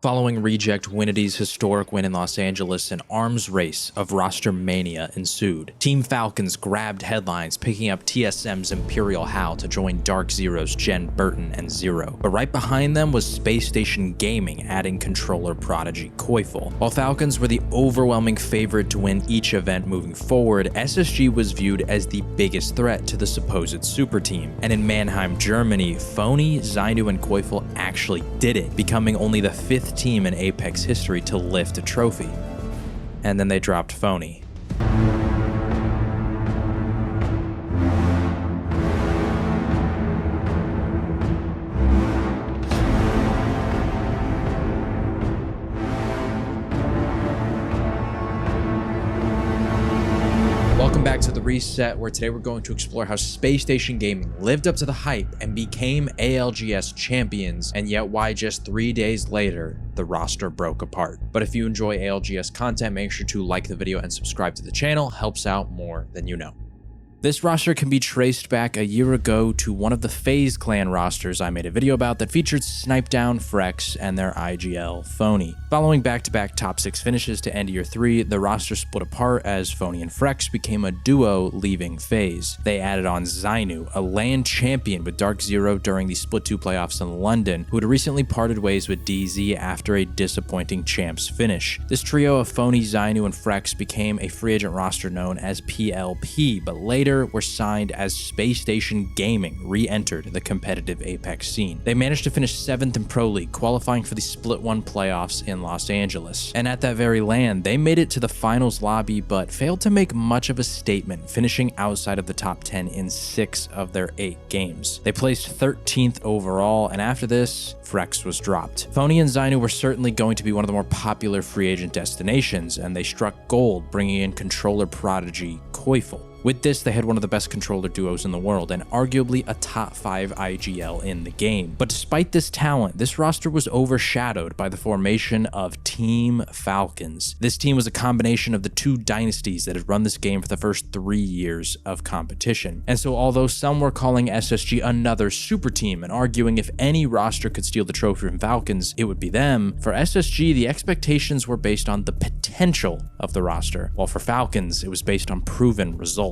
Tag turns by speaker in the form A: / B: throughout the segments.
A: Following Reject Winity's historic win in Los Angeles, an arms race of roster mania ensued. Team Falcons grabbed headlines, picking up TSM's Imperial Hal to join Dark Zero's Jen Burton and Zero. But right behind them was Spacestation Gaming, adding controller prodigy Koifel. While Falcons were the overwhelming favorite to win each event moving forward, SSG was viewed as the biggest threat to the supposed super team. And in Mannheim, Germany, Phony, Zainu, and Koifel actually did it, becoming only the 5th team in Apex history to lift a trophy. And then they dropped Phony. Welcome back to The Reset, where today we're going to explore how Spacestation Gaming lived up to the hype and became ALGS champions, and yet why just 3 days later, the roster broke apart. But if you enjoy ALGS content, make sure to like the video and subscribe to the channel. Helps out more than you know. This roster can be traced back a year ago to one of the FaZe clan rosters I made a video about that featured Snipedown, Frex, and their IGL, Phony. Following back-to-back top 6 finishes to end year 3, the roster split apart as Phony and Frex became a duo leaving FaZe. They added on Zainu, a LAN champion with Dark Zero during the Split 2 playoffs in London, who had recently parted ways with DZ after a disappointing champs finish. This trio of Phony, Zainu, and Frex became a free agent roster known as PLP, but later were signed as Spacestation Gaming re-entered the competitive Apex scene. They managed to finish 7th in Pro League, qualifying for the Split 1 playoffs in Los Angeles. And at that very LAN, they made it to the finals lobby, but failed to make much of a statement, finishing outside of the top 10 in 6 of their 8 games. They placed 13th overall, and after this, Frex was dropped. Phony and Zainu were certainly going to be one of the more popular free agent destinations, and they struck gold, bringing in controller prodigy Koifel. With this, they had one of the best controller duos in the world and arguably a top 5 IGL in the game. But despite this talent, this roster was overshadowed by the formation of Team Falcons. This team was a combination of the 2 dynasties that had run this game for the first 3 years of competition. And so although some were calling SSG another super team and arguing if any roster could steal the trophy from Falcons, it would be them, for SSG, the expectations were based on the potential of the roster, while for Falcons, it was based on proven results.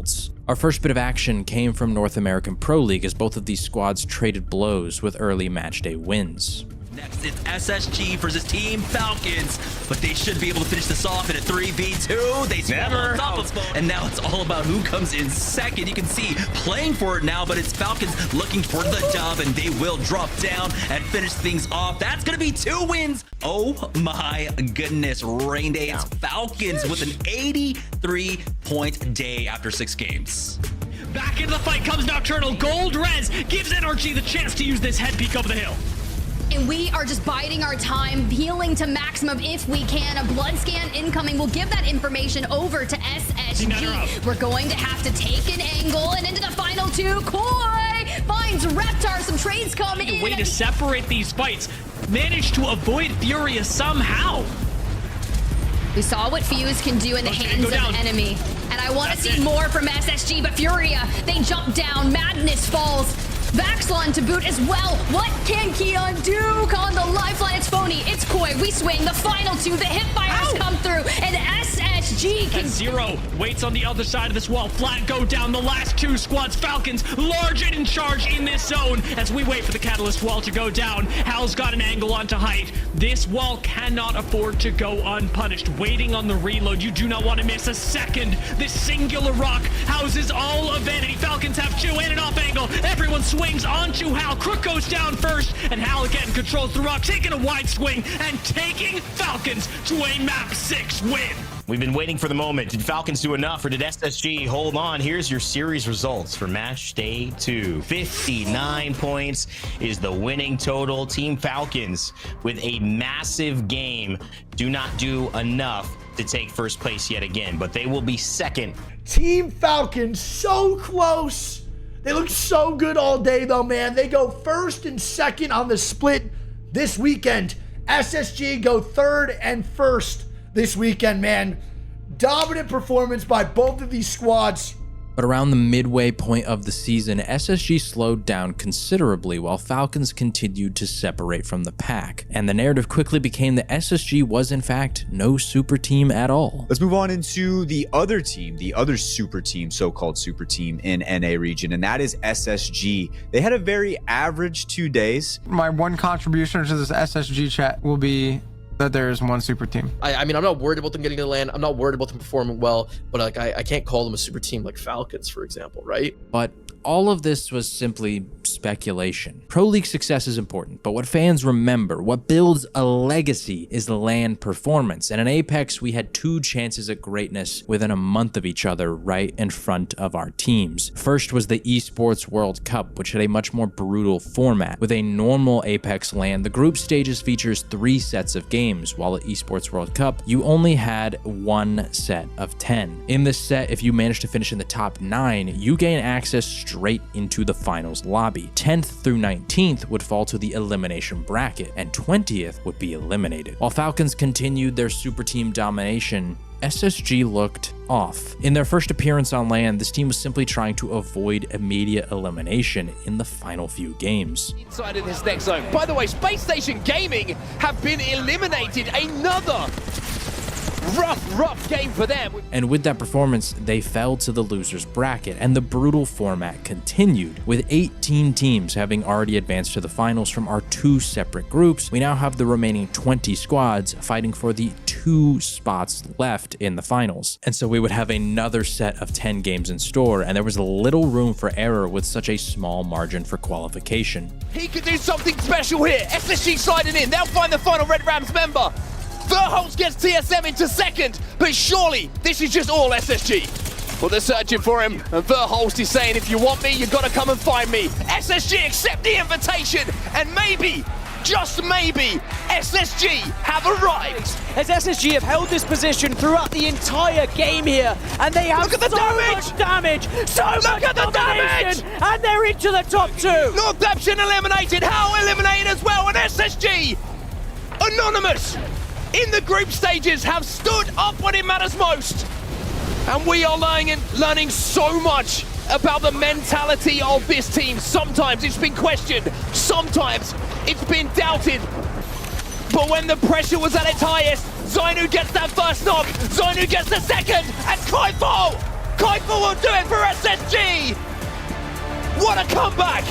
A: Our first bit of action came from North American Pro League as both of these squads traded blows with early matchday wins.
B: Next, it's SSG versus Team Falcons, but they should be able to finish this off in a 3v2. They never on top of, and now it's all about who comes in second. You can see playing for it now, but it's Falcons looking for the dub, and they will drop down and finish things off. That's going to be 2 wins. Oh my goodness, Rain Day. It's Falcons with an 83-point day after 6 games.
C: Back into the fight comes Nocturnal. Gold Res gives NRG the chance to use this head peek over the hill.
D: And we are just biding our time, healing to maximum if we can. A blood scan incoming. We'll give that information over to SSG. We're going to have to take an angle and into the final 2. Koi finds Reptar. Some trades come in.
C: Way to separate these fights. Managed to avoid Furia somehow.
D: We saw what Fuse can do in the hands of an enemy. And I want to see more from SSG, but Furia, they jump down. Madness falls. Vaxlon to boot as well. What can Keon do? On the lifeline, it's Phony, it's Koi. We swing the final 2. The hipfires come through, and SSG can...
C: And Zero waits on the other side of this wall. Flat go down the last 2 squads. Falcons large and in charge in this zone as we wait for the Catalyst wall to go down. Hal's got an angle onto height. This wall cannot afford to go unpunished. Waiting on the reload. You do not want to miss a second. This singular rock houses all of vanity. Falcons have 2 and an off angle. Everyone swings onto Hal. Crook goes down first, and Hal again controls the rock, taking a wide swing and taking Falcons to a map 6 win.
E: We've been waiting for the moment. Did Falcons do enough, or did SSG hold on? Here's your series results for match day 2. 59 points is the winning total. Team Falcons, with a massive game, do not do enough to take first place yet again, but they will be second.
F: Team Falcons, so close. They look so good all day, though, man. They go 1st and 2nd on the split this weekend. SSG go 3rd and 1st this weekend, man. Dominant performance by both of these squads.
A: But around the midway point of the season, SSG slowed down considerably while Falcons continued to separate from the pack, and the narrative quickly became that SSG was in fact no super team at all.
G: Let's move on into the other team, the other super team, so-called super team in NA region, and that is SSG. They had a very average 2 days.
H: My one contribution to this SSG chat will be that there is one super team.
I: I mean, I'm not worried about them getting to the land. I'm not worried about them performing well, but like I can't call them a super team like Falcons, for example, right?
A: But all of this was simply speculation. Pro League success is important, but what fans remember, what builds a legacy, is the LAN performance. And in Apex, we had 2 chances at greatness within a month of each other right in front of our teams. First was the Esports World Cup, which had a much more brutal format. With a normal Apex LAN, the group stages features 3 sets of games, while at Esports World Cup, you only had 1 set of 10. In this set, if you managed to finish in the top 9, you gain access straight into the finals lobby. 10th through 19th would fall to the elimination bracket, and 20th would be eliminated. While Falcons continued their super team domination, SSG looked off. In their first appearance on LAN, this team was simply trying to avoid immediate elimination in the final few games.
J: Inside in this next zone. By the way, Spacestation Gaming have been eliminated. Another rough game for them.
A: And with that performance, they fell to the losers bracket, and the brutal format continued. With 18 teams having already advanced to the finals from our 2 separate groups, we now have the remaining 20 squads fighting for the 2 spots left in the finals. And so we would have another set of 10 games in store, and there was little room for error with such a small margin for qualification.
J: He could do something special here. SSG sliding in. They'll find the final Red Rams member. Verholz gets TSM into second, but surely this is just all SSG. Well, they're searching for him, and Verholz is saying, if you want me, you've got to come and find me. SSG accept the invitation, and maybe, just maybe, SSG have arrived.
K: As SSG have held this position throughout the entire game here, and they have so much damage, so much domination, and they're into the top 2.
J: Northampton eliminated, Howe eliminated as well, and SSG, anonymous, in the group stages, have stood up when it matters most. And we are learning so much about the mentality of this team. Sometimes it's been questioned, sometimes it's been doubted. But when the pressure was at its highest, Zainu gets that first knock, Zainu gets the second, and Kaifo will do it for SSG! What a comeback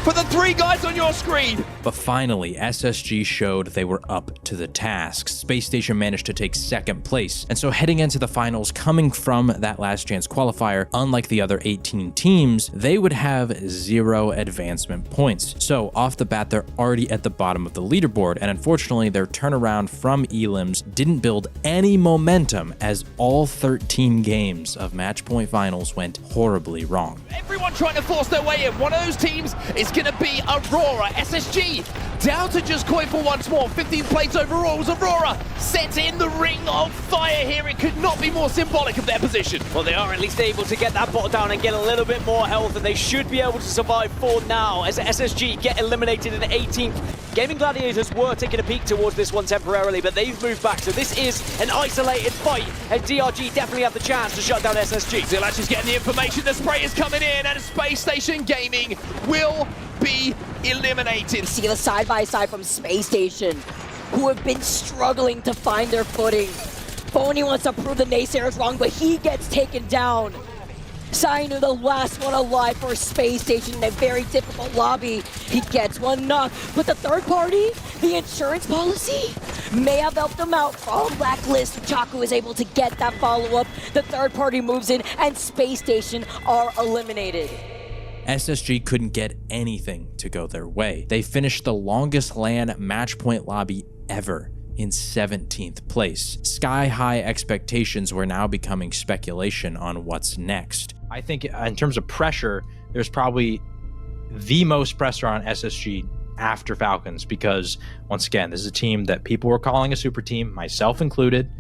J: for the 3 guys on your screen.
A: But finally, SSG showed they were up to the task. Spacestation managed to take 2nd place, and so heading into the finals, coming from that last chance qualifier, unlike the other 18 teams, they would have 0 advancement points. So off the bat, they're already at the bottom of the leaderboard, and unfortunately, their turnaround from elims didn't build any momentum as all 13 games of match point finals went horribly wrong.
J: Everyone trying to force their way in. One of those teams is going to be Aurora. SSG down to just Koifel once more. 15 plates overall as Aurora sets in the ring of fire here. It could not be more symbolic of their position.
K: Well, they are at least able to get that bot down and get a little bit more health, and they should be able to survive for now as SSG get eliminated in 18th. Gaming Gladiators were taking a peek towards this one temporarily, but they've moved back, so this is an isolated fight, and DRG definitely have the chance to shut down SSG.
J: Zilash is getting the information, the spray is coming in, and Spacestation Gaming will be eliminated.
L: See the side-by-side from Spacestation, who have been struggling to find their footing. Phony wants to prove the naysayers wrong, but he gets taken down. Zainu, the last one alive for Spacestation in a very difficult lobby. He gets one knock, but the third party, the insurance policy, may have helped him out from Blacklist. Chaku is able to get that follow-up. The third party moves in, and Spacestation are eliminated.
A: SSG couldn't get anything to go their way. They finished the longest LAN match point lobby ever in 17th place. Sky-high expectations were now becoming speculation on what's next.
M: I think in terms of pressure, there's probably the most pressure on SSG after Falcons, because once again, this is a team that people were calling a super team, myself included.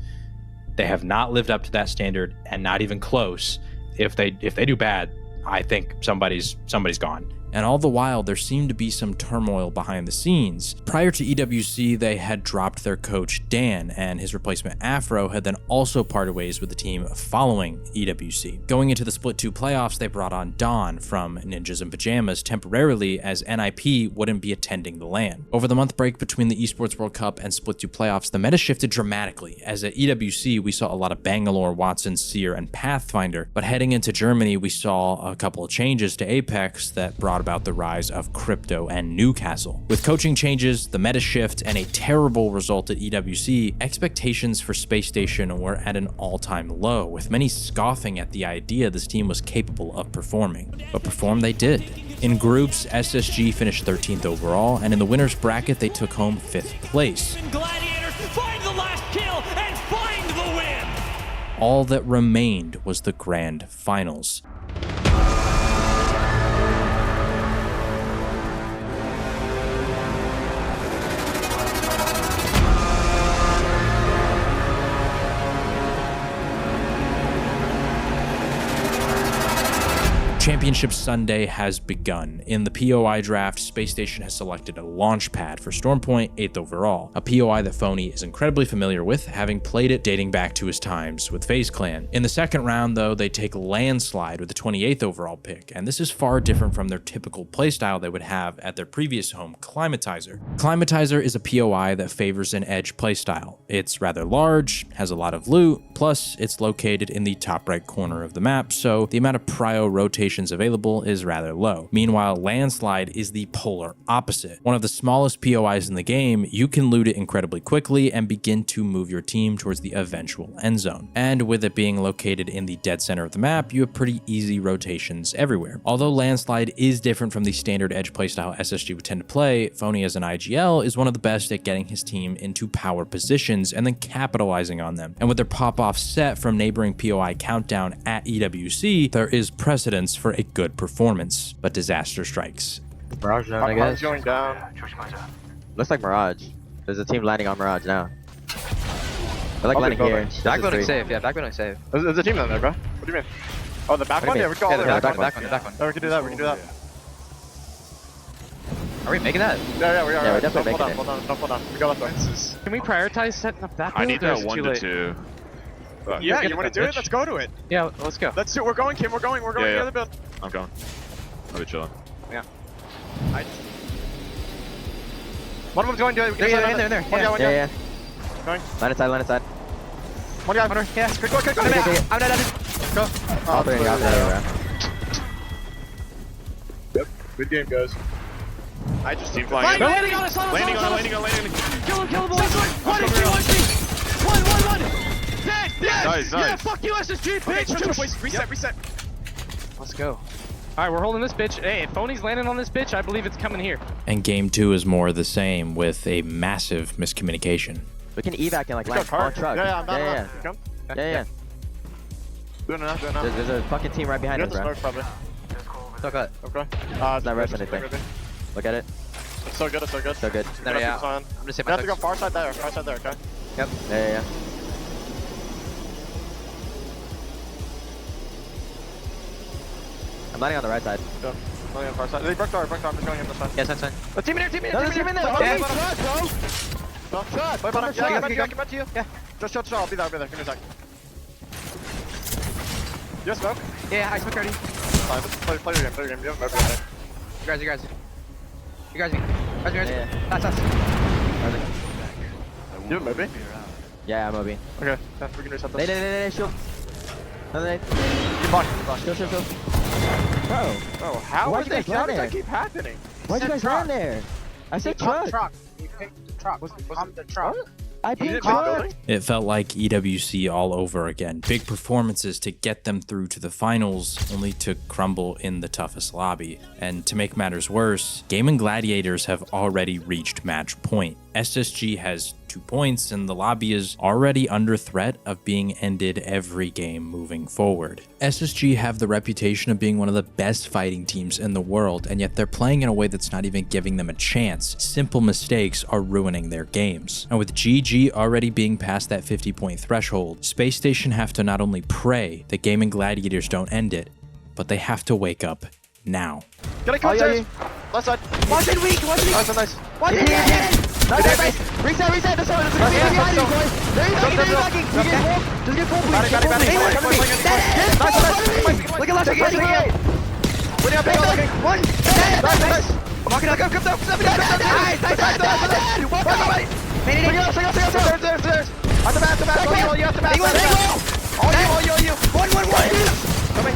M: They have not lived up to that standard, and not even close. If they do bad, I think somebody's gone.
A: And all the while, there seemed to be some turmoil behind the scenes. Prior to EWC, they had dropped their coach Dan, and his replacement Afro had then also parted ways with the team following EWC. Going into the Split 2 playoffs, they brought on Dawn from Ninjas in Pajamas temporarily, as NIP wouldn't be attending the LAN. Over the month break between the Esports World Cup and Split 2 playoffs, the meta shifted dramatically, as at EWC we saw a lot of Bangalore, Watson, Seer, and Pathfinder, but heading into Germany we saw a couple of changes to Apex that brought about the rise of Crypto and Newcastle. With coaching changes, the meta shift, and a terrible result at EWC, expectations for Space Station were at an all-time low, with many scoffing at the idea this team was capable of performing. But perform they did. In groups, SSG finished 13th overall, and in the winners bracket they took home 5th place.
C: Gladiators find the last kill and find the win!
A: All that remained was the grand finals. Championship Sunday has begun. In the POI draft, Space Station has selected a launch pad for Stormpoint, 8th overall, a POI that Phony is incredibly familiar with, having played it dating back to his times with FaZe Clan. In the second round, though, they take Landslide with the 28th overall pick, and this is far different from their typical playstyle they would have at their previous home, Climatizer. Climatizer is a POI that favors an edge playstyle. It's rather large, has a lot of loot, plus it's located in the top right corner of the map, so the amount of prio rotation available is rather low. Meanwhile, Landslide is the polar opposite. One of the smallest POIs in the game, you can loot it incredibly quickly and begin to move your team towards the eventual end zone. And with it being located in the dead center of the map, you have pretty easy rotations everywhere. Although Landslide is different from the standard edge playstyle SSG would tend to play, Phony as an IGL is one of the best at getting his team into power positions and then capitalizing on them. And with their pop-off set from neighboring POI Countdown at EWC, there is precedence for a good performance, but disaster strikes.
N: Mirage zone, I guess.
O: Going down.
N: Looks like Mirage. There's a team landing on Mirage now. They're like landing here.
O: Backloading safe, yeah, backloading safe. There's a team down there, bro. What do you mean? Oh, the back one? Yeah, we can go all the way back one. Yeah, we can do that, we can do that.
N: Are we making that?
O: Yeah, we are.
N: Yeah, we're definitely making it.
O: Hold on. We got that way.
J: Can we prioritize setting up that build?
O: I need that 1 to 2. Yeah, you want to do it? Let's go to it.
J: Yeah, let's go.
O: Let's do it. We're going, Kim. We're going to the other build. I'm going. I'll be chilling.
J: Yeah.
O: One of them's going to do it.
N: In there. Yeah.
O: Going.
N: Line inside.
O: One guy. Yeah. Go. I'm dead. Go.
N: All three, bro.
O: Yep. Good game, guys. I just team flying.
C: Landing on us!
O: Landing.
C: Kill him, boys! 1 HP, 1 Dead!
O: Nice.
C: Yeah, fuck you, SSG, bitch!
O: Reset.
J: Let's go. Alright, we're holding this bitch. Hey, if Phony's landing on this bitch, I believe it's coming here.
A: And game 2 is more the same, with a massive miscommunication.
N: We can evac in like land on truck.
O: Yeah, I'm down. Come.
N: Yeah.
O: Doing it now.
N: There's a fucking team right behind us, bro.
O: Smoke, probably.
N: Okay.
O: It's
N: not rushing anything. Look at it.
O: It's so good.
N: So good.
O: Yeah. I'm just hitting. We have to go far side there, okay?
N: Yep. Yeah. I'm landing on the right side.
O: Yep. Landing on the far side. They broke our. I'm just going in this side.
N: Yes, that's fine.
O: Let's team in here.
N: There's a team in there.
O: Yeah, bro. Shot. Wait, bottom. Yeah, get back to you. Yeah. Just shot. I'll be there. Give me a sec. You have smoke?
J: Yeah, I smoke already.
O: Fine, play your game. You have smoke right there.
J: You guys.
N: Yeah.
J: That's us.
O: You have Moby?
N: Yeah, I'm OB.
O: Okay, yeah, we can reset this.
N: They, shield. Another nade.
O: Keep blocking.
N: Shield.
O: Bro, how does that keep happening?
N: Why'd you guys land there? I said truck.
O: You picked the truck. I'm the truck.
N: I picked truck.
A: It felt like EWC all over again. Big performances to get them through to the finals, only to crumble in the toughest lobby. And to make matters worse, Gaming Gladiators have already reached match point. SSG has 2 points, and the lobby is already under threat of being ended every game moving forward. SSG have the reputation of being one of the best fighting teams in the world, and yet they're playing in a way that's not even giving them a chance. Simple mistakes are ruining their games. And with GG already being past that 50-point threshold, Space Station have to not only pray that Gaming Gladiators don't end it, but they have to wake up now.
O: Get a cut, left side.
N: Watch it weak. Watch it weak.
O: Nice.
N: Watch it. Nice. Reset. That's all. There's a behind you, boys. There you go. Just get full.
O: Got it.
N: Nice. Look at left. Winning up. One. Nice. Walking out. Go. Nice.
O: There's. On the back. All you. One. Coming.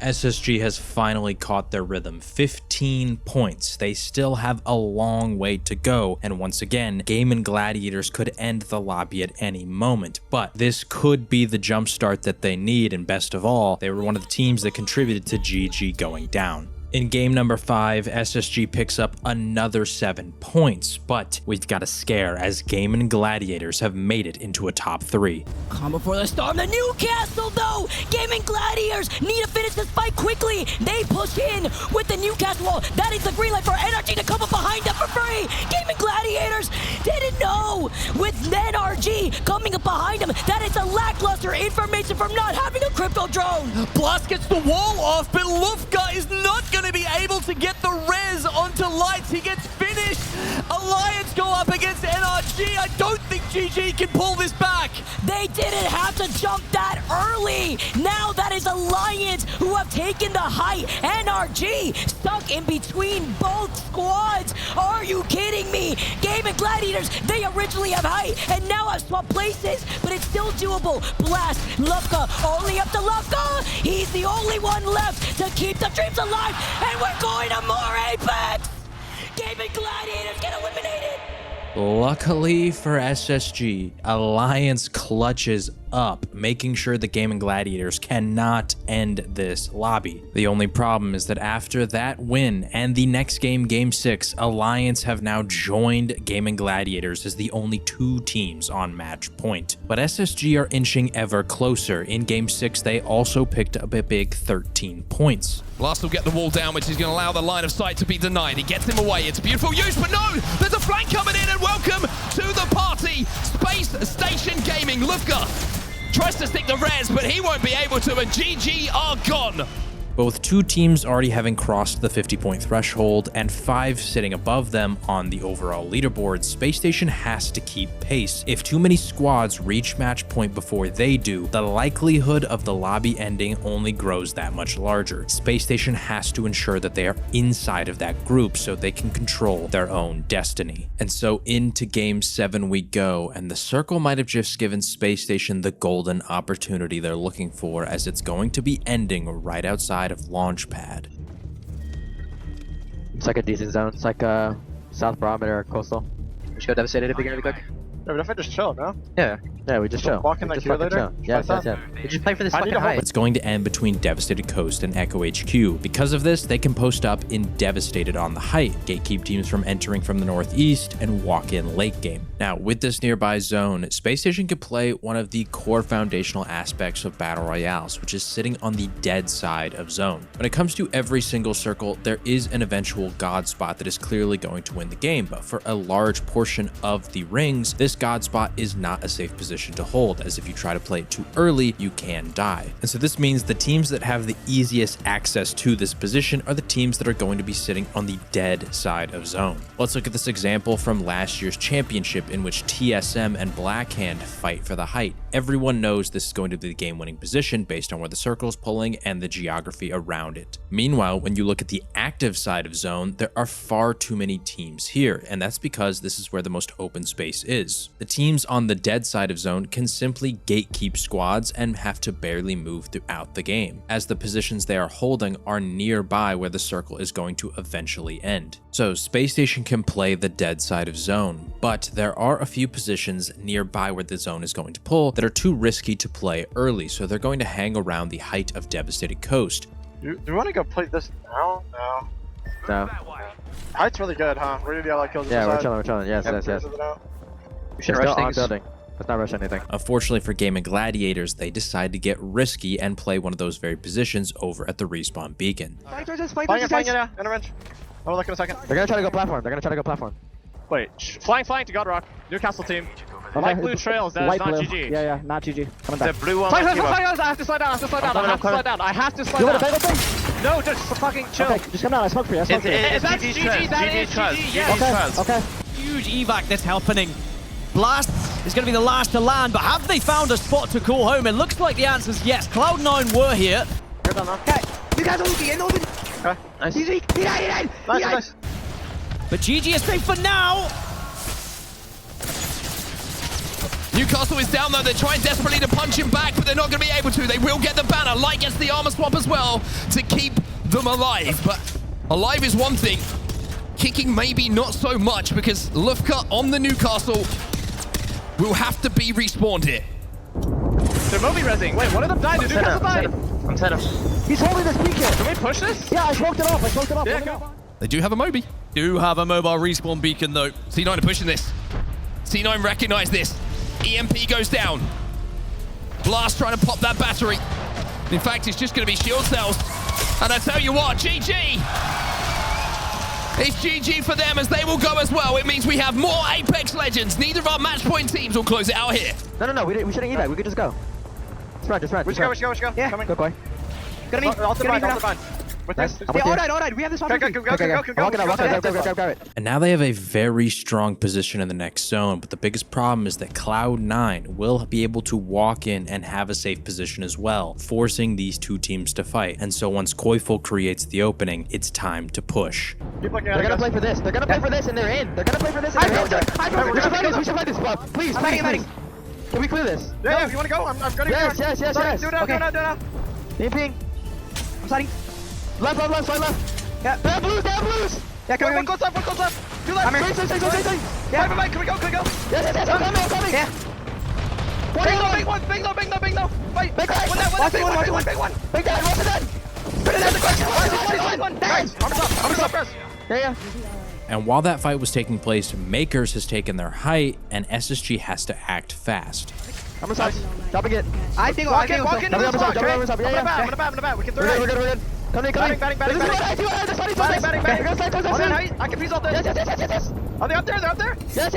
A: SSG has finally caught their rhythm. 15 points. They still have a long way to go. And once again, Gaming Gladiators could end the lobby at any moment. But this could be the jumpstart that they need. And best of all, they were one of the teams that contributed to GG going down. In game number 5, SSG picks up another 7 points, but we've got a scare as Gaming Gladiators have made it into a top 3.
L: Calm before the storm. The Newcastle, though! Gaming Gladiators need to finish this fight quickly. They push in with the Newcastle wall. That is the green light for NRG to come up behind them for free. Gaming Gladiators didn't know with NRG coming up behind them. That is a lackluster information from not having a crypto drone.
J: Blast gets the wall off, but Lufka is not going to be able to get the res onto Lights. He gets finished. Alliance go up against NRG. I don't think GG can pull this back.
L: They didn't have to jump that early. Now that is Alliance who have taken the height. NRG stuck in between both squads. Are you kidding me? Gaming Gladiators, they originally have height and now have swapped places, but it's still doable. Blast, Lufka, only up to Lufka. He's the only one left to keep the dreams alive, and we're going to more Apex. Gaming Gladiators get eliminated.
A: Luckily for SSG, Alliance clutches up, making sure the Gaming Gladiators cannot end this lobby. The only problem is that after that win and the next game, Game 6, Alliance have now joined Gaming Gladiators as the only 2 teams on match point. But SSG are inching ever closer. In Game 6, they also picked up a big 13 points.
J: Blast will get the wall down, which is going to allow the line of sight to be denied. He gets him away. It's a beautiful use, but no! There's a flank coming in, and welcome to the party! Spacestation Gaming. Lufka tries to stick the res, but he won't be able to, and GG are gone.
A: Both 2 teams already having crossed the 50-point threshold and 5 sitting above them on the overall leaderboard, Spacestation has to keep pace. If too many squads reach match point before they do, the likelihood of the lobby ending only grows that much larger. Spacestation has to ensure that they are inside of that group so they can control their own destiny. And so into Game 7 we go, and the circle might have just given Spacestation the golden opportunity they're looking for, as it's going to be ending right outside of Launchpad.
N: It's like a decent zone. It's like South Barometer or Coastal. We should go Devastated if we can really quick.
O: Yeah, but if I just chill, no?
N: Yeah, we just chill.
O: Walk in like here later?
N: Yeah. We just play for this fucking height.
A: It's going to end between Devastated Coast and Echo HQ. Because of this, they can post up in Devastated on the height, gatekeep teams from entering from the northeast, and walk in late game. Now, with this nearby zone, Spacestation could play one of the core foundational aspects of Battle Royales, which is sitting on the dead side of zone. When it comes to every single circle, there is an eventual God spot that is clearly going to win the game, but for a large portion of the rings, this God spot is not a safe position to hold, as if you try to play it too early, you can die. And so this means the teams that have the easiest access to this position are the teams that are going to be sitting on the dead side of zone. Let's look at this example from last year's championship, in which TSM and Blackhand fight for the height. Everyone knows this is going to be the game-winning position based on where the circle is pulling and the geography around it. Meanwhile, when you look at the active side of zone, there are far too many teams here, and that's because this is where the most open space is. The teams on the dead side of zone can simply gatekeep squads and have to barely move throughout the game, as the positions they are holding are nearby where the circle is going to eventually end. So Spacestation can play the dead side of zone, but there are a few positions nearby where the zone is going to pull that are too risky to play early, so they're going to hang around the height of Devastated Coast.
O: Do we want to go play this now? No. Height's really good, huh? We're gonna get a lot of kills.
N: Yeah, we're chilling. Yes. We should rush things. Building. Let's not rush anything.
A: Unfortunately for Gaming Gladiators, they decide to get risky and play one of those very positions over at the respawn beacon.
O: Flying, intervention. Look in a second.
N: They're gonna try to go platform.
O: Wait, flying to Godrock. Newcastle team. Light blue trails, that is not GG.
N: Yeah, yeah, not GG. Coming back.
O: The blue one.
N: Slide,
O: I have to slide down. I have to slide down. I have to slide down. I have to slide
N: You
O: down.
N: want a bagel thing?
O: No, just fucking chill.
N: Okay, just come down. I smoke for you. I smoke for you.
O: That's GG. That is GG. Yes.
N: Okay.
K: Huge evac that's happening. Blast is going to be the last to land, but have they found a spot to call home? It looks like the answer is yes. Cloud9 were here.
N: Okay, you guys are looking in.
O: Okay, nice.
N: Easy.
O: Nice.
K: But GG is safe for now.
J: Newcastle is down though. They're trying desperately to punch him back, but they're not going to be able to. They will get the banner. Light gets the armor swap as well to keep them alive. But alive is one thing. Kicking maybe not so much, because Lufka on the Newcastle will have to be respawned here.
O: They're movie resing. Wait, one of them died. Did Newcastle die?
N: I'm set up. He's holding this peak here.
O: Can we push this?
N: Yeah, I smoked it off.
O: Yeah, go.
J: They do have a Moby.
B: Do have a mobile respawn beacon though.
J: C9 are pushing this. C9 recognize this. EMP goes down. Blast trying to pop that battery. In fact, it's just going to be shield cells. And I tell you what, GG. It's GG for them, as they will go as well. It means we have more Apex Legends. Neither of our match point teams will close it out here.
N: No. We shouldn't evac. We could just go. Just run.
O: We should go.
N: Yeah,
O: Coming.
N: good boy.
O: Gonna be. I'll survive. With this.
N: Yeah, all right. We have this.
O: Go.
N: Grab it.
A: And now they have a very strong position in the next zone, but the biggest problem is that Cloud9 will be able to walk in and have a safe position as well, forcing these two teams to fight. And so once Koiful creates the opening, it's time to push.
N: They're gonna play for this. And they're in. We should fight this. Please. Can we clear this?
O: Yeah, if you want to go, I'm gonna
N: Yes.
O: Do it now.
N: Ping. I'm sliding. Left, slide left. Yeah. They have blues.
O: Yeah, come on. One close left. Two left.
N: I'm here. Stay.
O: Yeah. Bye. Can we go?
N: Yes. I'm coming. Yeah.
O: Big no. Fight.
N: Big one. Big guy. What's it done?
O: Put it in the question. Nice. Arms up, press.
N: Yeah.
A: And while that fight was taking place, Makers has taken their height, and SSG has to act fast.
N: I'm inside. Dropping it.
O: Walk in. I'm gonna bat. We can throw it.
N: We're good. Come in.
O: Batting.
N: Batting.
O: I can freeze all this.
N: Yes.
O: Are they up there? They're up there?
N: Yes.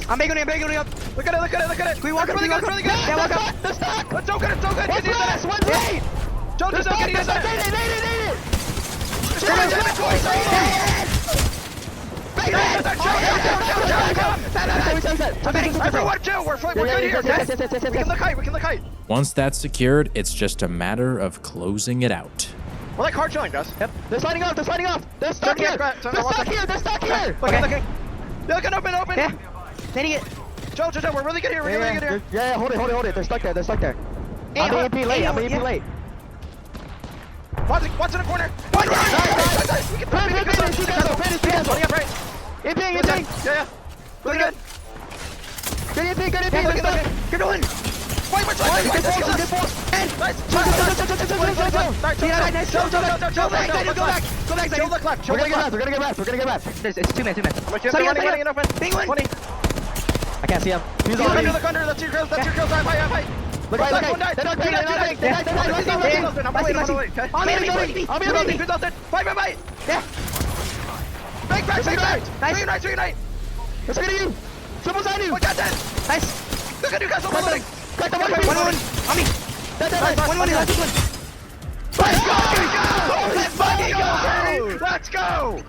O: I'm making up. Look at it. Can we walk really good?
N: Yeah, walk up. They're stuck.
O: It's so good.
N: One's last. One's late.
O: Joe,
N: They're stuck. Nade it.
O: Everyone, Joe, we're good here. We can look height.
A: Once that's secured, it's just a matter of closing it out.
O: We're like hard chilling, guys.
N: Yep. They're sliding off. They're stuck here.
O: Looking. They're looking open.
N: Yeah. Hitting it.
O: Joe, we're really good here.
N: Yeah, hold it. They're stuck there. I'm EMP late.
O: Watch in the corner. One right. We can
N: Right. Imping.
O: Yeah. Really good.
N: Good.
O: You're doing. Wait, we're trying to get balls. Nice. Joe, look left.
N: We're gonna get left. It's 2 men.
O: Running in open. Big one.
N: I can't see him.
O: He's under the gunner. That's your girls. High.
N: Look right.
O: One died.
N: They're not
O: Fight.
N: Yeah.
O: Big back.
N: Nice.
O: Reunite.
N: Let's get you. Triple side you.
O: We got that.
N: Nice.
O: Look at Newcastle reloading.
N: Crack the one. On me. One.
O: Let's go.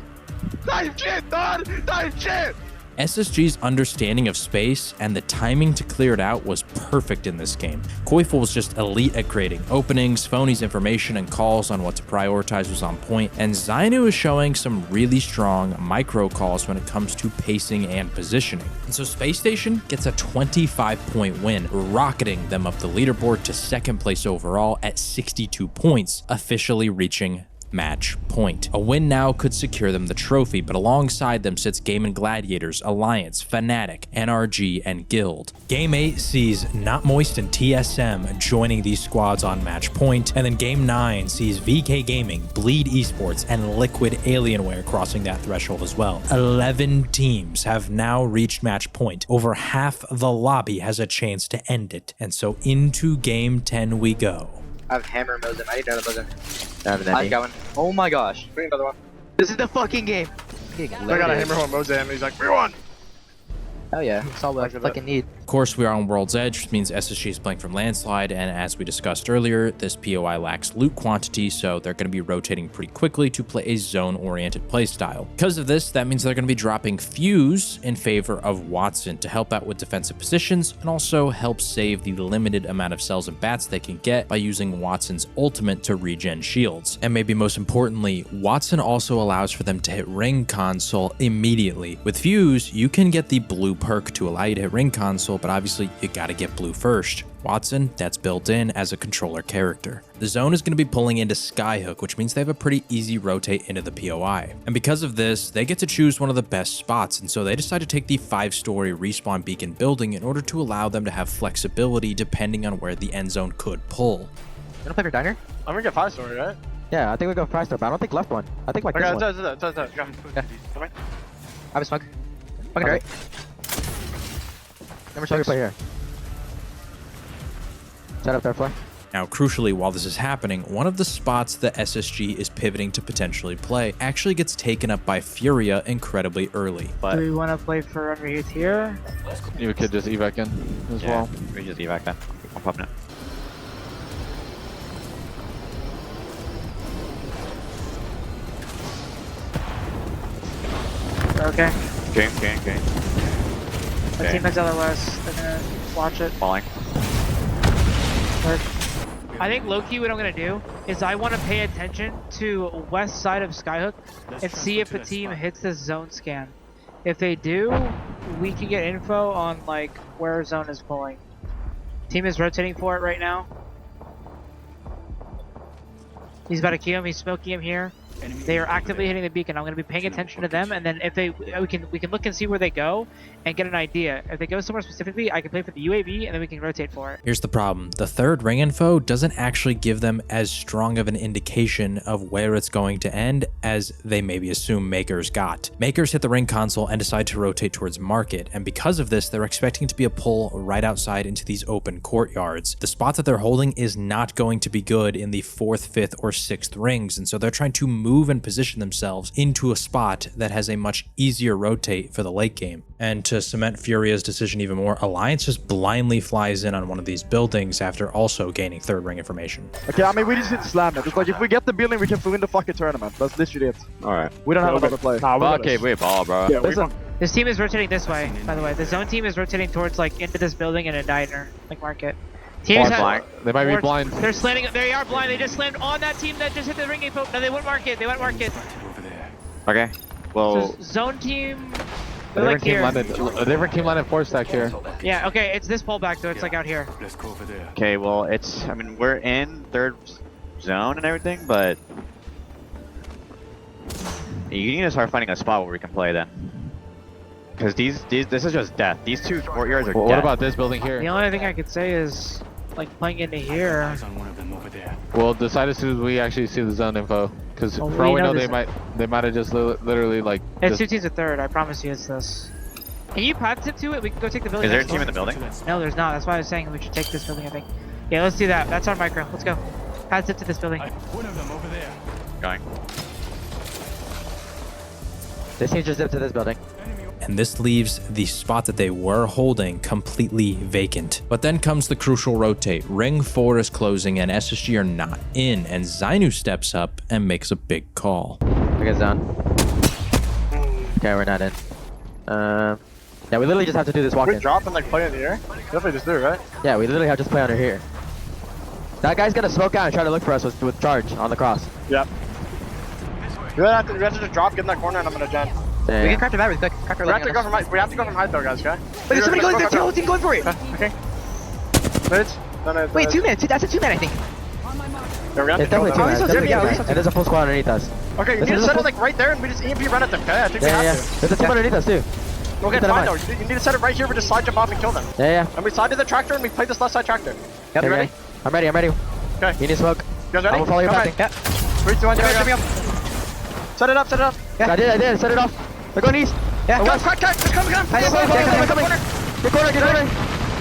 O: Time shit.
A: SSG's understanding of space and the timing to clear it out was perfect in this game. Koiful was just elite at creating openings, Phony's information and calls on what to prioritize was on point, and Zainu is showing some really strong micro calls when it comes to pacing and positioning. And so Spacestation gets a 25-point win, rocketing them up the leaderboard to second place overall at 62 points, officially reaching match point. A win now could secure them the trophy, but alongside them sits Game & Gladiators, Alliance, Fnatic, NRG, and Guild. Game 8 sees Not Moist and TSM joining these squads on match point, and then Game 9 sees VK Gaming, Bleed Esports, and Liquid Alienware crossing that threshold as well. 11 teams have now reached match point. Over half the lobby has a chance to end it, and so into Game 10 we go.
O: I have hammer Mosin. I need another Mosin.
N: I
O: got one. Oh my gosh. Bring another one.
N: This is the fucking game.
O: I got a hammer on Mosin. He's like, we won.
N: Oh yeah, that's all we fucking need.
A: Of course, we are on World's Edge, which means SSG is playing from Landslide, and as we discussed earlier, this POI lacks loot quantity, so they're going to be rotating pretty quickly to play a zone-oriented playstyle. Because of this, that means they're going to be dropping Fuse in favor of Watson to help out with defensive positions, and also help save the limited amount of cells and bats they can get by using Watson's ultimate to regen shields. And maybe most importantly, Watson also allows for them to hit ring console immediately. With Fuse, you can get the blue perk to allow you to hit ring console, but obviously you gotta get blue first. Watson, that's built in as a controller character. The zone is going to be pulling into Skyhook, which means they have a pretty easy rotate into the POI. And because of this, they get to choose one of the best spots, and so they decide to take the 5-story respawn beacon building in order to allow them to have flexibility depending on where the end zone could pull.
N: You wanna play for diner?
O: I'm gonna get 5-story, right?
N: Yeah, I think we go 5-star, but I don't think left one. I think like this one.
O: Go.
N: Yeah. I have a smoke. Fucking right. Number 6. Play here. Set up there, floor.
A: Now, crucially, while this is happening, one of the spots that SSG is pivoting to potentially play actually gets taken up by Furia incredibly early.
P: Do we want to play for underneath here?
O: You could just evac in as well.
Q: We just evac then. I'm popping it.
P: Okay.
Q: Game.
P: The team has LOS. They're gonna watch it.
Q: Falling.
P: I think low-key what I'm gonna do is I want to pay attention to west side of Skyhook and see if the team hits this zone scan. If they do, we can get info on like where zone is pulling. Team is rotating for it right now. He's about to key him. He's smoking him here. They are actively hitting the beacon. I'm going to be paying attention to them, and then if we can look and see where they go and get an idea. If they go somewhere specifically, I can play for the UAV, and then we can rotate for it.
A: Here's the problem. The third ring info doesn't actually give them as strong of an indication of where it's going to end as they maybe assume Makers got. Makers hit the ring console and decide to rotate towards Market, and because of this, they're expecting to be a pull right outside into these open courtyards. The spot that they're holding is not going to be good in the 4th, 5th, or 6th rings, and so they're trying to move and position themselves into a spot that has a much easier rotate for the late game. And to cement Furia's decision even more, Alliance just blindly flies in on one of these buildings after also gaining 3rd ring information.
O: Okay, I mean, we just need to slam it. It's like, if we get the building, we can win the fucking tournament. That's literally it.
Q: Alright.
O: We don't have another play.
Q: Okay, we ball, bro.
O: Yeah,
P: Listen, this team is rotating this way, by the way. The zone team is rotating towards, like, into this building and a diner, like Market. Teams have,
O: they might be blind.
P: They're slanting. They are blind. They just slammed on that team that just hit the ring info. No, they went Market. They went Market.
Q: Okay. Well.
P: So zone team.
O: A different team landed 4 stack here.
P: Yeah. Okay. It's this pullback though. It's like out here.
Q: Okay. Well, it's. I mean, we're in 3rd zone and everything, but you need to start finding a spot where we can play then. Because this is just death. These 2 courtyards are death.
O: What about this building here?
P: The only thing I could say is, like, playing into here.
O: We'll decide as soon as we actually see the zone info. Because for all we know, they might have just literally like.
P: It's 2 teams at 3rd. I promise you, it's this. Can you path tip to it? We can go take the building.
Q: Is there a team in the building?
P: No, there's not. That's why I was saying we should take this building. I think. Yeah, let's do that. That's our micro. Let's go. Path tip to this building.
Q: One of them over there. Going.
N: This team just zipped to this building.
A: And this leaves the spot that they were holding completely vacant. But then comes the crucial rotate. Ring 4 is closing and SSG are not in, and Zainu steps up and makes a big call.
N: I guess down. Okay, we're not in. Yeah, we literally just have to do this walk-in.
O: We drop and like play in the air? Definitely just do it, right?
N: Yeah, we literally have to just play under here. That guy's gonna smoke out and try to look for us with charge on the cross.
O: Yep. We have to just drop, get in that corner, and I'm gonna gen.
N: Yeah.
P: We can craft a battery quick.
O: We have to go from height. We have to go from height though, guys. Okay.
P: Wait, there's somebody going. There's the whole team going for it.
O: Okay.
P: Wait, 2 man. That's a 2 man, I think.
O: Yeah, we have
N: it's
O: to
N: definitely 2 man. Yeah, and there's a full squad underneath us.
O: Okay, you need to set it like right there, and we just EMP run at them. Okay, I think we have to.
N: There's a team underneath us too.
O: Okay, fine though. You need to set it right here. We just slide jump off and kill them.
N: Yeah.
O: And we slide to the tractor and we play this left side tractor.
N: Yeah, you ready? I'm ready.
O: Okay.
N: You need smoke.
O: You guys ready?
N: I'm gonna follow your path.
O: Yeah. 3, 2, 1, go. Set it up.
N: Yeah. I did. Set it off. They're going east.
P: Yeah.
O: Crack. Come.
N: Get corner.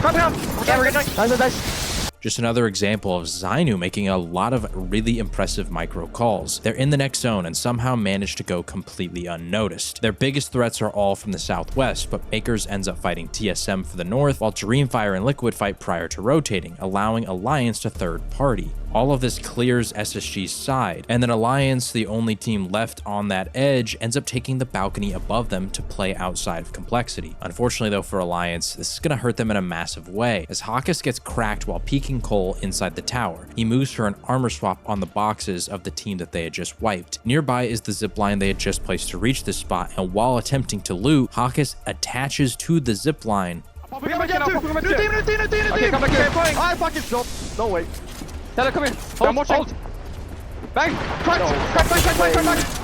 O: Come. Okay, we're good.
N: Nice.
A: Just another example of Zainu making a lot of really impressive micro calls. They're in the next zone and somehow manage to go completely unnoticed. Their biggest threats are all from the southwest, but Makers ends up fighting TSM for the north, while Dreamfire and Liquid fight prior to rotating, allowing Alliance to third party. All of this clears SSG's side, and then Alliance, the only team left on that edge, ends up taking the balcony above them to play outside of complexity. Unfortunately though for Alliance, this is going to hurt them in a massive way, as Hawkus gets cracked while peeking Cole inside the tower. He moves for an armor swap on the boxes of the team that they had just wiped. Nearby is the zipline they had just placed to reach this spot, and while attempting to loot, Hawkus attaches to the zipline.
O: Okay, come back here. I fucking stop. No way. Tyler, come here. Hold. Bang! Crack!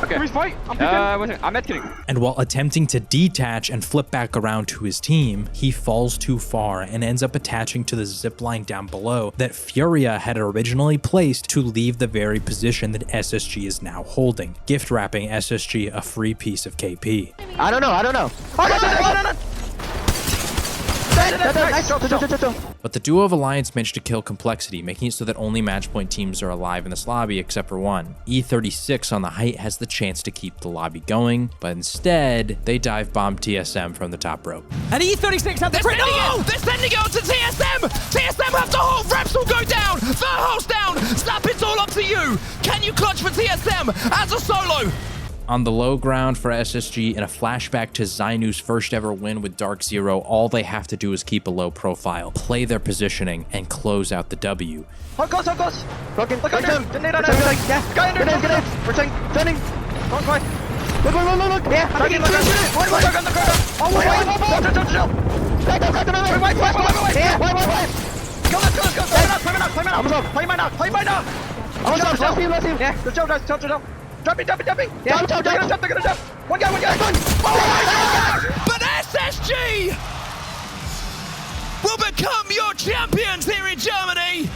O: Okay. Fight. I'm med killing.
A: And while attempting to detach and flip back around to his team, he falls too far and ends up attaching to the zipline down below that Furia had originally placed to leave the very position that SSG is now holding, gift wrapping SSG a free piece of KP.
N: I don't know. No.
A: But the duo of Alliance managed to kill Complexity, making it so that only matchpoint teams are alive in this lobby except for one. E36 on the height has the chance to keep the lobby going, but instead, they dive bomb TSM from the top rope.
J: And E36 have the crit. No! They're sending it on to TSM! TSM have to hold! Reps will go down! The hole's down! Snap, it's all up to you! Can you clutch for TSM as a solo?
A: On the low ground for SSG, in a flashback to Zainu's first ever win with Dark Zero, all they have to do is keep a low profile, play their positioning, and close out the W.
O: Broken. Look under. We're turning. Don't fight. Look. Yeah. Go. Drop it. Yeah, they're gonna jump. One guy.
J: But SSG will become your champions here in Germany,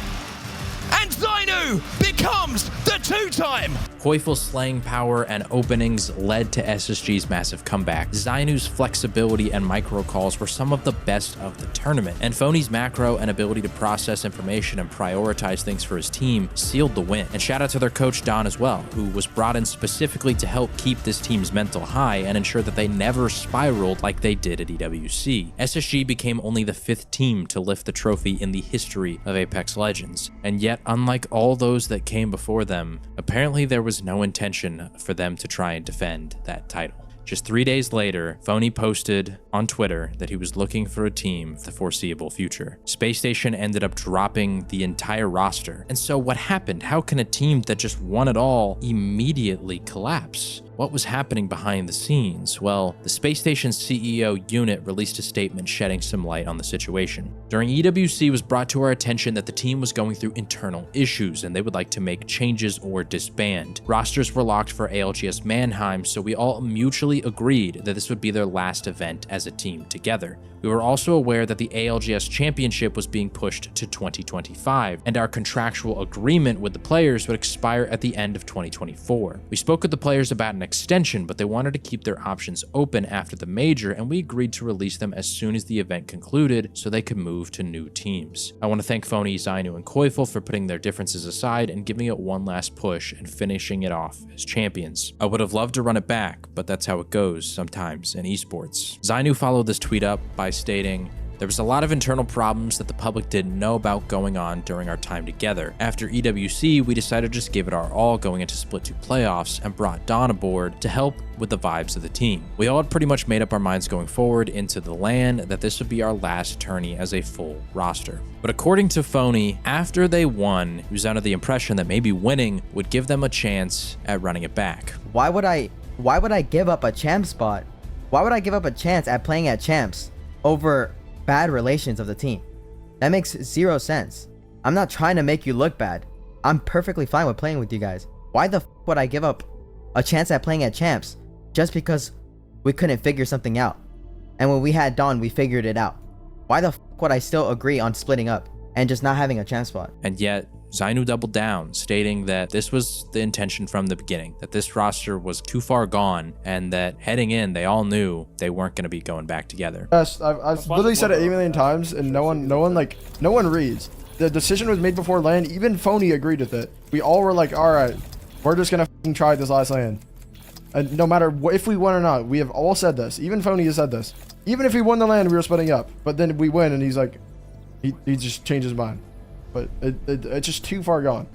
J: and Zainu becomes the two-time.
A: Koifel's slaying power and openings led to SSG's massive comeback. Zainu's flexibility and micro calls were some of the best of the tournament, and Phony's macro and ability to process information and prioritize things for his team sealed the win. And shout out to their coach Don as well, who was brought in specifically to help keep this team's mental high and ensure that they never spiraled like they did at EWC. SSG became only the 5th team to lift the trophy in the history of Apex Legends, and yet unlike all those that came before them, apparently there was no intention for them to try and defend that title. Just 3 days later, Phony posted on Twitter that he was looking for a team for the foreseeable future. Spacestation ended up dropping the entire roster. And so what happened? How can a team that just won it all immediately collapse? What was happening behind the scenes? Well, the Spacestation CEO unit released a statement shedding some light on the situation. During EWC, it was brought to our attention that the team was going through internal issues and they would like to make changes or disband. Rosters were locked for ALGS Mannheim, so we all mutually agreed that this would be their last event as a team together. We were also aware that the ALGS Championship was being pushed to 2025, and our contractual agreement with the players would expire at the end of 2024. We spoke with the players about an extension, but they wanted to keep their options open after the major, and we agreed to release them as soon as the event concluded so they could move to new teams. I want to thank Phony, Zainu, and Koifel for putting their differences aside and giving it one last push and finishing it off as champions. I would have loved to run it back, but that's how it goes sometimes in esports. Zainu followed this tweet up by stating, "There was a lot of internal problems that the public didn't know about going on during our time together. After EWC, we decided to just give it our all going into Split 2 playoffs and brought Don aboard to help with the vibes of the team. We all had pretty much made up our minds going forward into the LAN that this would be our last tourney as a full roster." But according to Phony, after they won, he was under the impression that maybe winning would give them a chance at running it back.
R: Why would I give up a champ spot? Why would I give up a chance at playing at champs over bad relations of the team? That makes zero sense. I'm not trying to make you look bad. I'm perfectly fine with playing with you guys. Why the would I give up a chance at playing at champs just because we couldn't figure something out? And when we had Dawn, we figured it out. Why the would I still agree on splitting up and just not having a champ spot?
A: And yet, Zainu doubled down, stating that this was the intention from the beginning, that this roster was too far gone, and that heading in, they all knew they weren't going to be going back together.
S: Yes, I've literally said it 8 million times, and no one reads. the decision was made before LAN. Even Phony agreed with it. We all were like, all right, we're just gonna try this last LAN. And no matter if we win or not, we have all said this. Even Phony has said this. Even if we won the LAN, we were splitting up. But then we win, and he's like, he just changed his mind. But it's just too far gone.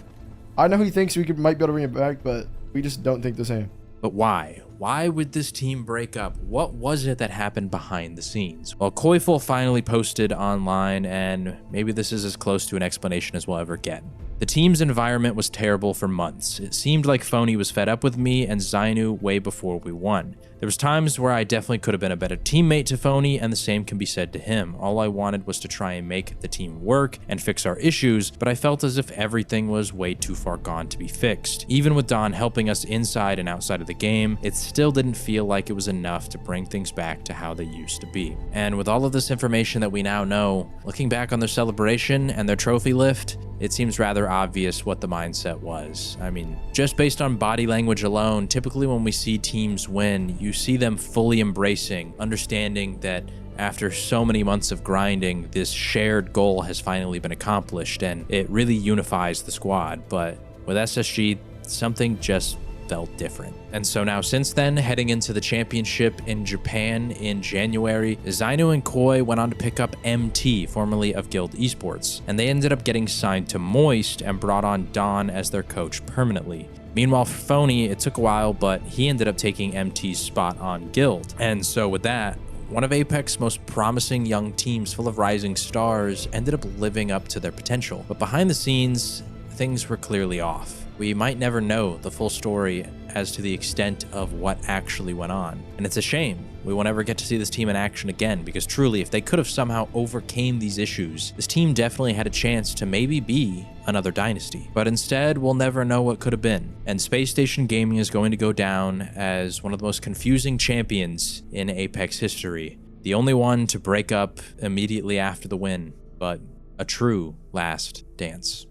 S: I know he thinks we might be able to bring it back, but we just don't think the same.
A: But why? Why would this team break up? What was it that happened behind the scenes? Well, Koiful finally posted online, and maybe this is as close to an explanation as we'll ever get. The team's environment was terrible for months. It seemed like Phony was fed up with me and Zainu way before we won. There was times where I definitely could have been a better teammate to Phony, and the same can be said to him. All I wanted was to try and make the team work and fix our issues, but I felt as if everything was way too far gone to be fixed. Even with Don helping us inside and outside of the game, it still didn't feel like it was enough to bring things back to how they used to be. And with all of this information that we now know, looking back on their celebration and their trophy lift, it seems rather obvious what the mindset was. I mean, just based on body language alone, typically when we see teams win, you see them fully embracing, understanding that after so many months of grinding, this shared goal has finally been accomplished, and it really unifies the squad. But with SSG, something just felt different. And so now since then, heading into the championship in Japan in January, Zainu and Koi went on to pick up MT, formerly of Guild Esports, and they ended up getting signed to Moist and brought on Don as their coach permanently. Meanwhile, for Phony, it took a while, but he ended up taking MT's spot on Guild. And so with that, one of Apex's most promising young teams full of rising stars ended up living up to their potential. But behind the scenes, things were clearly off. We might never know the full story as to the extent of what actually went on. And it's a shame. We won't ever get to see this team in action again, because truly, if they could have somehow overcame these issues, this team definitely had a chance to maybe be another dynasty. But instead, we'll never know what could have been. And Spacestation Gaming is going to go down as one of the most confusing champions in Apex history. The only one to break up immediately after the win, but a true last dance.